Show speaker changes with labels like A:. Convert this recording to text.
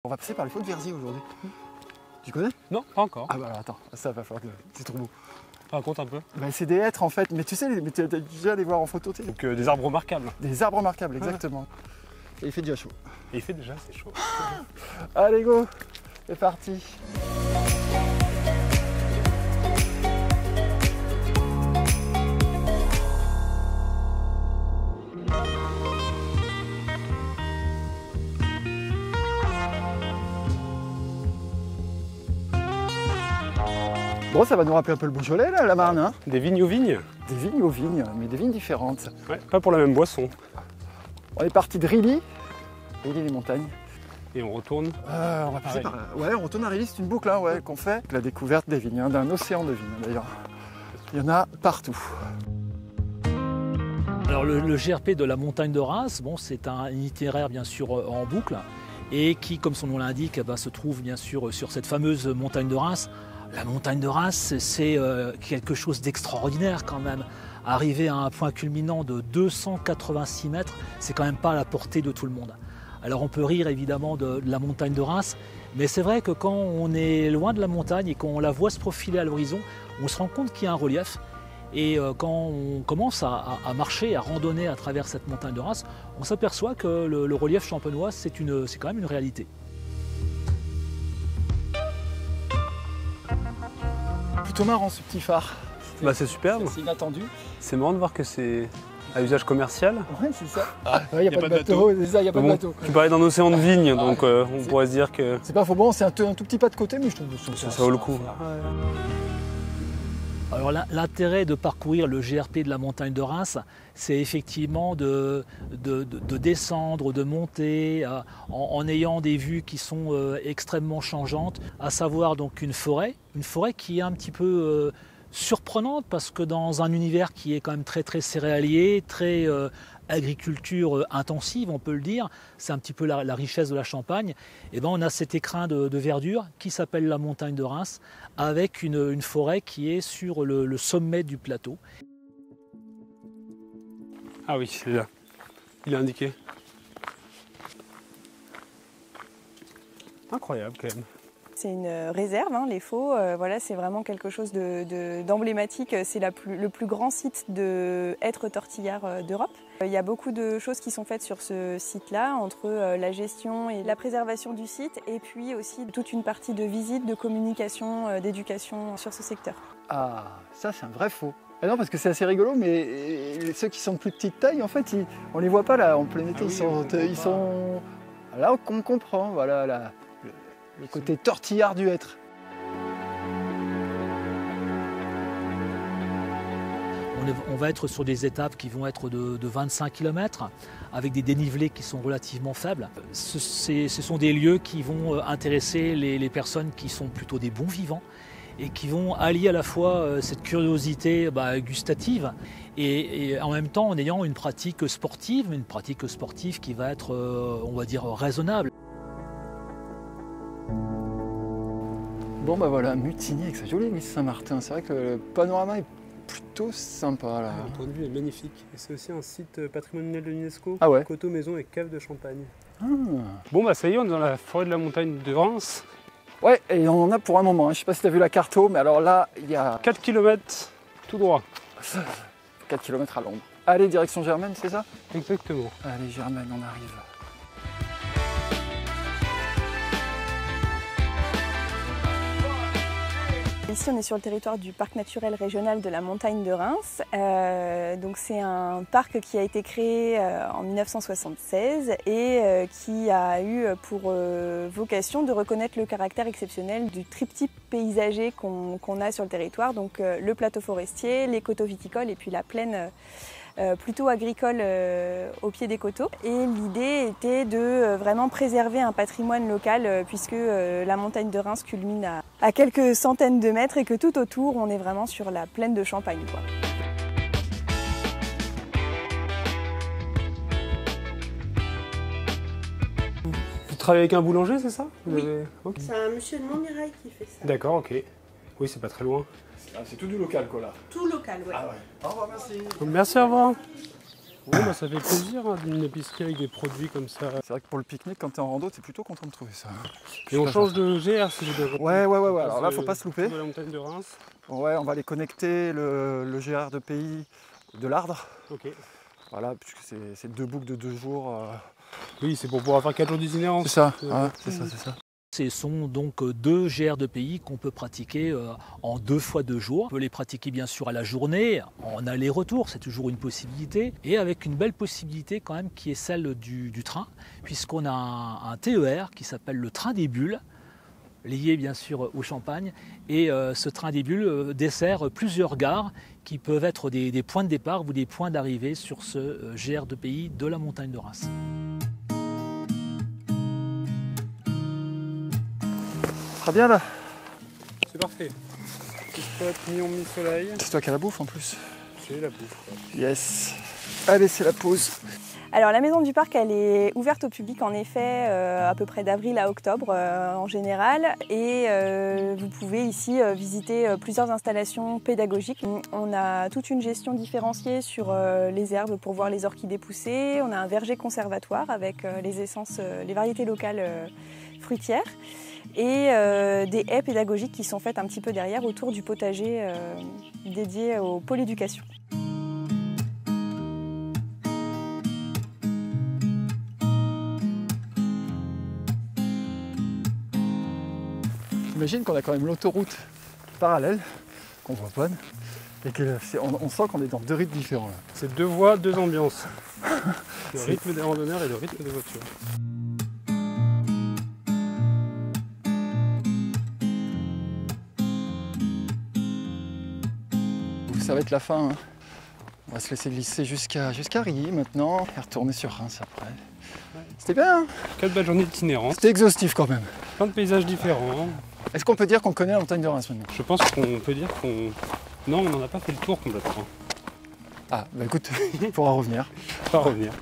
A: On va passer par les Faux de Verzier aujourd'hui. Tu connais?
B: Non, pas encore.
A: Ah bah alors attends, ça va falloir que... C'est trop beau.
B: Raconte un peu.
A: Bah, c'est des hêtres en fait, mais tu sais, mais tu as déjà les voir en photo. Tu sais.
B: Donc des arbres remarquables.
A: Des arbres remarquables, exactement. Et il fait déjà chaud.
B: Et il fait déjà, c'est chaud.
A: Allez go, c'est parti. Bon, ça va nous rappeler un peu le Beaujolais, là, la Marne. Hein,
B: des vignes aux vignes.
A: des vignes aux vignes, mais des vignes différentes.
B: Ouais, pas pour la même boisson.
A: On est parti de Rilly, Rilly les montagnes.
B: Et on retourne.
A: On va passer par là. Ouais, on retourne à Rilly, c'est une boucle hein, ouais, qu'on fait. La découverte des vignes, hein, d'un océan de vignes d'ailleurs. Il y en a partout.
C: Alors le GRP de la montagne de Reims, bon, c'est un itinéraire bien sûr en boucle et qui, comme son nom l'indique, se trouve bien sûr sur cette fameuse montagne de Reims. La montagne de Reims, c'est quelque chose d'extraordinaire quand même. Arriver à un point culminant de 286 mètres, c'est quand même pas à la portée de tout le monde. Alors on peut rire évidemment de la montagne de Reims, mais c'est vrai que quand on est loin de la montagne et qu'on la voit se profiler à l'horizon, on se rend compte qu'il y a un relief. Et quand on commence à marcher, à randonner à travers cette montagne de Reims, on s'aperçoit que le relief champenois, c'est quand même une réalité.
A: Plutôt marrant ce petit phare.
B: Bah c'est superbe.
A: C'est inattendu.
B: C'est marrant de voir que c'est à usage commercial.
A: Ouais, c'est ça. Il n'y a, pas de bateau, c'est ça, il n'y a pas de bateau.
B: Tu parlais d'un océan de vignes, donc on pourrait se dire que
A: C'est pas faux, bon, c'est un tout petit pas de côté, mais je trouve que
B: ça vaut le coup.
C: Alors l'intérêt de parcourir le GRP de la montagne de Reims, c'est effectivement de descendre, de monter en ayant des vues qui sont extrêmement changeantes, à savoir donc une forêt qui est un petit peu surprenante parce que dans un univers qui est quand même très très céréalier, très agriculture intensive, on peut le dire, c'est un petit peu la richesse de la Champagne, et ben on a cet écrin de verdure qui s'appelle la montagne de Reims, avec une forêt qui est sur le sommet du plateau.
B: Ah oui, c'est là. Il est indiqué. Incroyable quand même.
D: C'est une réserve, hein, les Faux. Voilà, c'est vraiment quelque chose d'emblématique. C'est le plus grand site de hêtres tortillards d'Europe. Il y a beaucoup de choses qui sont faites sur ce site-là, entre la gestion et la préservation du site, et puis aussi toute une partie de visite, de communication, d'éducation sur ce secteur.
A: Ah, ça c'est un vrai faux. Ah non, parce que c'est assez rigolo, mais ceux qui sont de plus petite taille, en fait, on les voit pas là en plein été. Ils sont là qu'on comprend, voilà, le côté tortillard du hêtre.
C: On va être sur des étapes qui vont être de 25 km, avec des dénivelés qui sont relativement faibles. Ce sont des lieux qui vont intéresser les personnes qui sont plutôt des bons vivants et qui vont allier à la fois cette curiosité gustative et en même temps en ayant une pratique sportive, mais une pratique sportive qui va être, on va dire, raisonnable.
A: Bon bah voilà, Mutigny avec sa jolie église Saint-Martin. C'est vrai que le panorama est plutôt sympa là.
B: Le point de vue est magnifique. Et c'est aussi un site patrimonial de l'UNESCO.
A: Ah ouais.
B: Coteaux, maisons et caves de Champagne.
A: Ah.
B: Bon bah ça y est, on est dans la forêt de la montagne de Reims.
A: Ouais, et on en a pour un moment. Hein. Je sais pas si tu as vu la carto, mais alors là, il y a
B: 4 km tout droit.
A: 4 km à l'ombre. Allez, direction Germaine, c'est ça?
B: Exactement.
A: Allez, Germaine, on arrive.
D: Ici, on est sur le territoire du parc naturel régional de la montagne de Reims. Donc c'est un parc qui a été créé en 1976 et qui a eu pour vocation de reconnaître le caractère exceptionnel du triptyque paysager qu'on a sur le territoire. Donc le plateau forestier, les coteaux viticoles et puis la plaine plutôt agricole au pied des coteaux. Et l'idée était de vraiment préserver un patrimoine local puisque la montagne de Reims culmine à quelques centaines de mètres et que tout autour on est vraiment sur la plaine de Champagne, quoi.
B: Vous travaillez avec un boulanger, c'est ça?
E: Oui. Okay. C'est un monsieur de Montmirail qui fait ça.
B: D'accord, ok. Oui, c'est pas très loin.
A: C'est tout du local quoi là.
E: Tout local, ouais.
A: Ah ouais. Au revoir, merci.
B: Merci, au revoir. Bon, bah, ça fait plaisir hein, d'une épicerie avec des produits comme ça.
A: C'est vrai que pour le pique-nique, quand t'es en rando, t'es plutôt content de trouver ça.
B: Et on change de GR si j'ai bien compris.
A: Ouais. Alors là, faut pas se louper.
B: De la montagne de Reims.
A: Ouais, on va aller connecter le GR de pays de l'Ardre.
B: Ok.
A: Voilà, puisque c'est 2 boucles de 2 jours.
B: Oui, c'est pour pouvoir faire 4 jours d'itinérance.
A: C'est ça, c'est ça.
C: Ce sont donc 2 GR de pays qu'on peut pratiquer en 2 fois 2 jours. On peut les pratiquer bien sûr à la journée, en aller-retour, c'est toujours une possibilité. Et avec une belle possibilité quand même qui est celle du train, puisqu'on a un TER qui s'appelle le train des bulles, lié bien sûr au Champagne. Et ce train des bulles dessert plusieurs gares qui peuvent être des points de départ ou des points d'arrivée sur ce GR de pays de la montagne de Reims.
A: Très bien là.
B: C'est parfait. Petit spot mi-ombre mi-soleil.
A: C'est toi qui as la bouffe en plus.
B: C'est la bouffe.
A: Yes. Allez, c'est la pause.
D: Alors la maison du parc, elle est ouverte au public en effet à peu près d'avril à octobre en général. Et vous pouvez ici visiter plusieurs installations pédagogiques. On a toute une gestion différenciée sur les herbes pour voir les orchidées pousser. On a un verger conservatoire avec les essences, les variétés locales fruitières. Et des haies pédagogiques qui sont faites un petit peu derrière autour du potager dédié aux pôles éducation.
A: J'imagine qu'on a quand même l'autoroute parallèle, qu'on voit pas, et qu'on sent qu'on est dans 2 rythmes différents. Là.
B: C'est 2 voies, 2 ambiances. Le rythme des randonneurs et le rythme des voitures.
A: Ça va être la fin. Hein. On va se laisser glisser jusqu'à Rilly maintenant et retourner sur Reims après. Ouais. C'était bien. Hein,
B: 4 belles journées d'itinérance.
A: C'était exhaustif quand même.
B: Plein de paysages différents.
A: Est-ce qu'on peut dire qu'on connaît la montagne de Reims maintenant?
B: Je pense qu'on peut dire qu'on... Non, on n'en a pas fait le tour complètement.
A: Ah, bah écoute, il faudra revenir.
B: On va revenir.